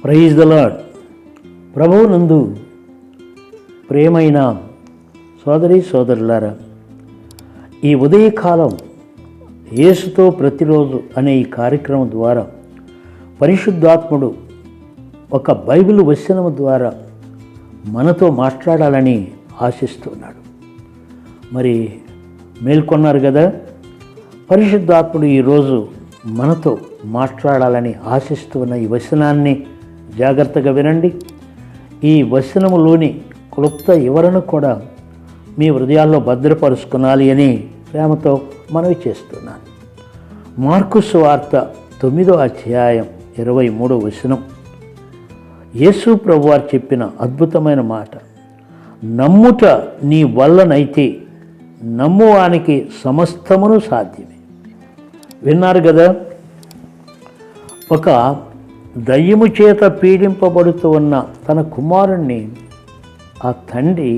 Praise the lord. ప్రభువునందు ప్రియమైన సోదరి సోదరులారా, ఈ ఉదయకాలం యేసుతో ప్రతిరోజు అనే ఈ కార్యక్రమం ద్వారా పరిశుద్ధాత్ముడు ఒక బైబిల్ వచనము ద్వారా మనతో మాట్లాడాలని ఆశిస్తున్నాడు. మరి మేల్కొన్నారు కదా, పరిశుద్ధాత్ముడు ఈరోజు మనతో మాట్లాడాలని ఆశిస్తున్న ఈ వచనాన్ని జాగ్రత్తగా వినండి. ఈ వచనములోని క్లుప్త వివరణ కూడా మీ హృదయాల్లో భద్రపరుచుకోవాలి అని ప్రేమతో మనవి చేస్తున్నాను. మార్కు సువార్త 9వ అధ్యాయం 23వ వచనం. యేసు ప్రభువారు చెప్పిన అద్భుతమైన మాట, నమ్ముట నీ వల్లనైతే నమ్మువానికి సమస్తమును సాధ్యమే. విన్నారు కదా, ఒక దయ్యము చేత పీడింపబడుతూ ఉన్న తన కుమారుణ్ణి ఆ తండ్రి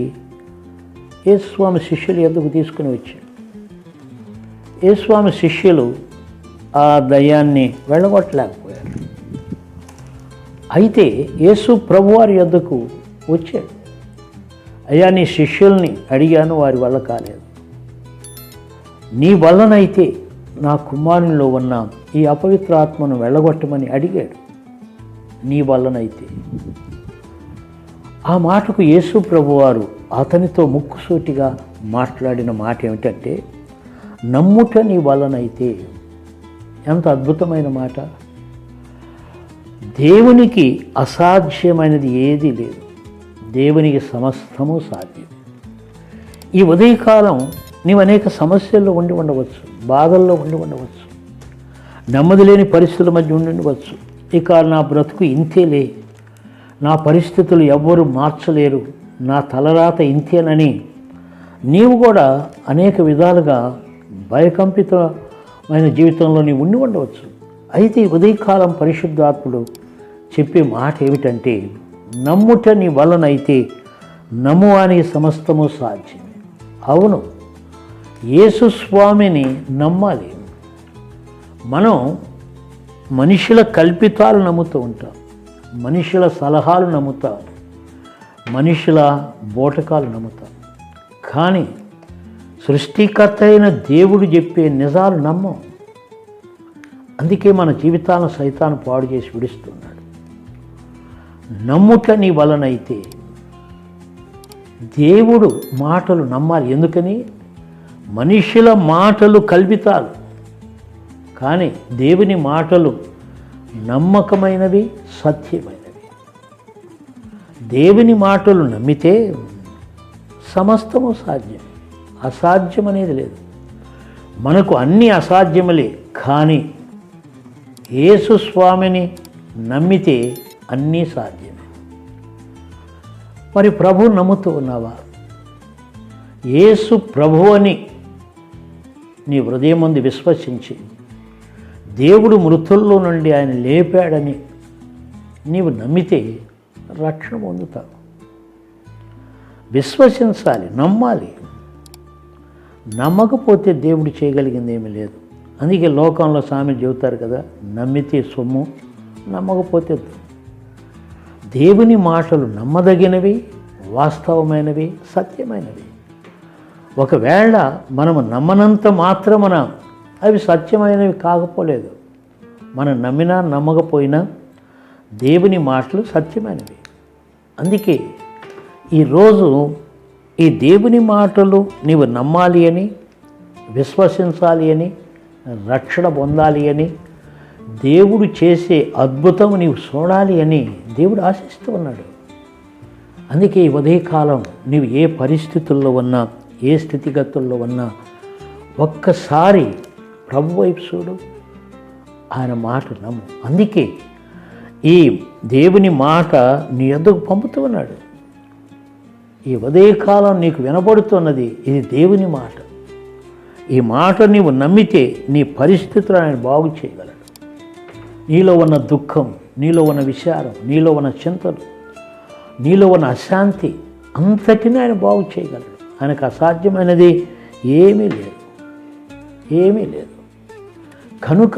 యేసుస్వామి శిష్యులు ఎద్దుకు తీసుకుని వచ్చాడు. యేసుస్వామి శిష్యులు ఆ దయ్యాన్ని వెళ్ళగొట్టలేకపోయారు. అయితే యేసు ప్రభువారి యొద్దకు వచ్చాడు. అయ్యా, నీ శిష్యుల్ని అడిగాను, వారి వల్ల కాలేదు. నీ వల్లనైతే నా కుమారునిలో ఉన్న ఈ అపవిత్ర ఆత్మను వెళ్ళగొట్టమని అడిగాడు. నీ వల్లనైతే. ఆ మాటకు యేసు ప్రభువారు అతనితో ముక్కుసూటిగా మాట్లాడిన మాట ఏమిటంటే, నమ్ముట నీ వల్లనైతే. ఎంత అద్భుతమైన మాట! దేవునికి అసాధ్యమైనది ఏదీ లేదు. దేవునికి సమస్తము సాధ్యం. ఈ ఉదయకాలం నీవు అనేక సమస్యల్లో ఉండి ఉండవచ్చు, బాధల్లో ఉండి ఉండవచ్చు, నెమ్మది లేని పరిస్థితుల మధ్య ఉండి ఉండవచ్చు. ఇక నా బ్రతుకు ఇంతేలే, నా పరిస్థితులు ఎవ్వరూ మార్చలేరు, నా తలరాత ఇంతేనని నీవు కూడా అనేక విధాలుగా భయకంపితమైన జీవితంలో నీవు ఉండి ఉండవచ్చు. అయితే ఉదయకాలం పరిశుద్ధాత్ముడు చెప్పే మాట ఏమిటంటే, నమ్ముట నీ వలనైతే నమ్మువానికి సమస్తము సాధ్యమే. అవును, యేసు స్వామిని నమ్మాలి. మనం మనుషుల కల్పితాలు నమ్ముతూ ఉంటాం, మనుషుల సలహాలు నమ్ముతాం, మనుషుల బోటకాలు నమ్ముతాం. కానీ సృష్టికర్త అయిన దేవుడు చెప్పే నిజాలు నమ్మం. అందుకే మన జీవితాలను సైతాను పాడు చేసి విడుస్తున్నాడు. నమ్ముట నీ వలనైతే. దేవుడు మాటలు నమ్మాలి. ఎందుకని? మనుషుల మాటలు కల్పితాలు, కానీ దేవుని మాటలు నమ్మకమైనవి, సత్యమైనవి. దేవుని మాటలు నమ్మితే సమస్తము సాధ్యం. అసాధ్యం అనేది లేదు. మనకు అన్ని అసాధ్యములే, కానీ యేసు స్వామిని నమ్మితే అన్నీ సాధ్యమే. మరి ప్రభు నమ్ముతూ ఉన్నావా? యేసు ప్రభు అని నీ హృదయం ముందు విశ్వసించి, దేవుడు మృతుల్లో నుండి ఆయన లేపాడని నీవు నమ్మితే రక్షణ పొందుతావు. విశ్వసించాలి, నమ్మాలి. నమ్మకపోతే దేవుడు చేయగలిగింది ఏమీ లేదు. అందుకే లోకంలో సామెత చెబుతారు కదా, నమ్మితే సొమ్ము, నమ్మకపోతే. దేవుని మాటలు నమ్మదగినవి, వాస్తవమైనవి, సత్యమైనవి. ఒకవేళ మనము నమ్మనంత మాత్రమున అవి సత్యమైనవి కాకపోలేదు. మనం నమ్మినా నమ్మకపోయినా దేవుని మాటలు సత్యమైనవి. అందుకే ఈరోజు ఈ దేవుని మాటలు నీవు నమ్మాలి అని, విశ్వసించాలి అని, రక్షణ పొందాలి అని, దేవుడు చేసే అద్భుతం నీవు చూడాలి అని దేవుడు ఆశిస్తూ ఉన్నాడు. అందుకే ఈ ఉదయకాలం నీవు ఏ పరిస్థితుల్లో ఉన్నా, ఏ స్థితిగతుల్లో ఉన్నా, ఒక్కసారి ప్రభు వైపు చూడు, ఆయన మాట నమ్ము. అందుకే ఈ దేవుని మాట నీ యొద్దకు పంపుతూ ఉన్నాడు. ఈ ఉదయకాలం నీకు వినబడుతున్నది ఇది దేవుని మాట. ఈ మాట నీవు నమ్మితే నీ పరిస్థితులు ఆయన బాగు చేయగలడు. నీలో ఉన్న దుఃఖం, నీలో ఉన్న విచారం, నీలో ఉన్న చింతలు, నీలో ఉన్న అశాంతి అంతటిని ఆయన బాగు చేయగలడు. ఆయనకు అసాధ్యమైనది ఏమీ లేదు, ఏమీ లేదు. కనుక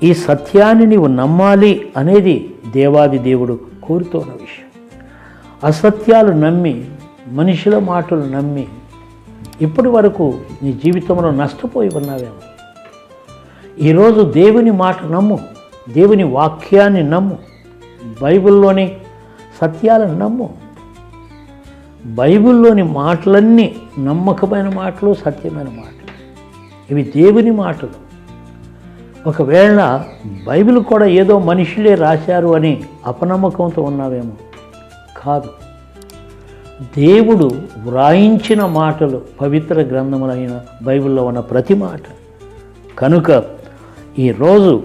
ఈ సత్యాన్ని నీవు నమ్మాలి అనేది దేవాది దేవుడు కోరుతున్న విషయం. అసత్యాలు నమ్మి, మనుషుల మాటలు నమ్మి ఇప్పటి వరకు నీ జీవితంలో నష్టపోయి ఉన్నావేమో. ఈరోజు దేవుని మాట నమ్ము, దేవుని వాక్యాన్ని నమ్ము, బైబిల్లోని సత్యాలను నమ్ము. బైబిల్లోని మాటలన్నీ నమ్మకమైన మాటలు, సత్యమైన మాటలు. ఇవి దేవుని మాటలు. ఒకవేళ బైబిల్ కూడా ఏదో మనుషులే రాశారు అని అపనమ్మకంతో ఉన్నావేమో. కాదు, దేవుడు వ్రాయించిన మాటలు పవిత్ర గ్రంథములైన బైబిల్లో ఉన్న ప్రతి మాట. కనుక ఈరోజు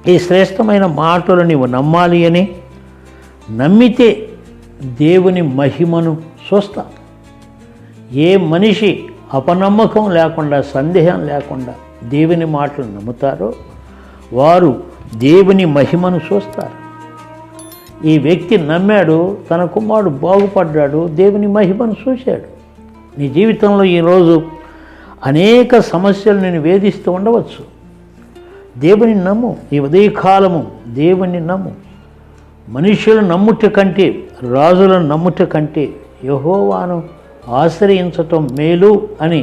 ఈ శ్రేష్టమైన మాటలు నీవు నమ్మాలి అని, నమ్మితే దేవుని మహిమను చూస్తాం. ఏ మనిషి అపనమ్మకం లేకుండా, సందేహం లేకుండా దేవుని మాటలు నమ్ముతారో వారు దేవుని మహిమను చూస్తారు. ఈ వ్యక్తి నమ్మాడు, తన కుమారుడు బాగుపడ్డాడు, దేవుని మహిమను చూశాడు. నీ జీవితంలో ఈరోజు అనేక సమస్యలు నేను వేధిస్తూ ఉండవచ్చు. దేవుని నమ్ము. ఈ ఉదయకాలము దేవుని నమ్ము. మనుషులు నమ్ముట కంటే, రాజులను నమ్ముట కంటే యెహోవాను ఆశ్రయించటం మేలు అని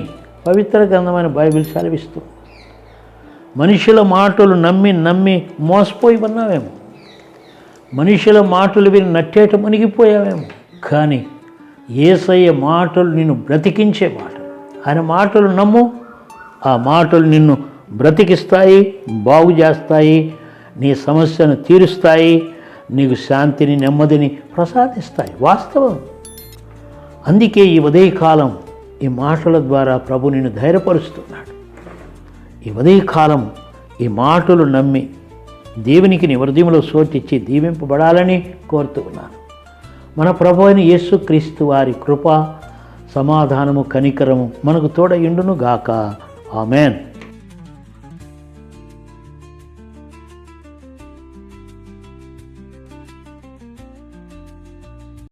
పవిత్ర గ్రంథమైన బైబిల్ సెలవిస్తుంది. మనుషుల మాటలు నమ్మి నమ్మి మోసపోయి ఉన్నావేమో. మనుషుల మాటలు విని నట్టేట మునిగిపోయావేమో. కానీ యేసయ్య మాటలు నిన్ను బ్రతికించే మాటలు. ఆయన మాటలు నమ్ము. ఆ మాటలు నిన్ను బ్రతికిస్తాయి, బాగు చేస్తాయి, నీ సమస్యను తీరుస్తాయి, నీకు శాంతిని, నెమ్మదిని ప్రసాదిస్తాయి. వాస్తవం. అందుకే ఈ ఉదయకాలం ఈ మాటల ద్వారా ప్రభు నిన్ను ధైర్యపరుస్తున్నాడు. ఈ ఉదయకాలం ఈ మాటలు నమ్మి దేవునికి నీ హృదయంలో సోటిచ్చి దీవింపబడాలని కోరుతూ ఉన్నాను. మన ప్రభు అయిన యేసుక్రీస్తు వారి కృప, సమాధానము, కనికరము మనకు తోడయుండును గాక. ఆమేన్.